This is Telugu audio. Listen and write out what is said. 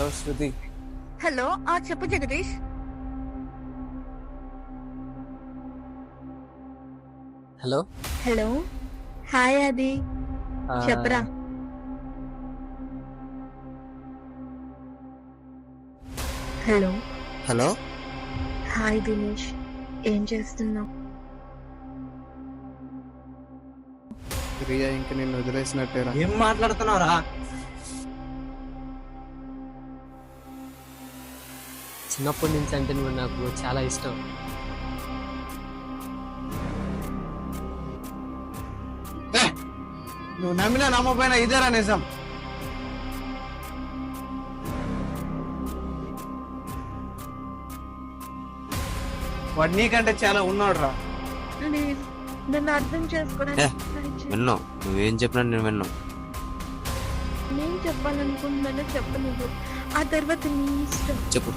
హలో శృతి. హలో చెప్పు జగదీష్. హలో. హలో హాయ్ అది చెప్పరా. Hello hello. హాయ్ దినేష్, ఏం చేస్తున్నావు? రియా ఇంక నిన్ను వదిలేసినట్టేరా. ఏం మాట్లాడుతున్నావురా? చిన్నప్పటి నుంచి అంటే నువ్వు నాకు చాలా ఇష్టం. నువ్వు నమ్మినా నమ్మపోయినా ఇదేరా నిజం. వాడు నీకంటే చాలా ఉన్నాడు రా. ప్లీజ్ నన్ను అర్థం చేసుకోవడానికి try చేయి. విన్నావు, నువ్వేం చెప్పినా నేను విన్నావు. నేను చెప్పాలనుకుంటున్నానో చెప్పలేదు, ఆ తర్వాత నీ ఇష్టం. చెప్పు.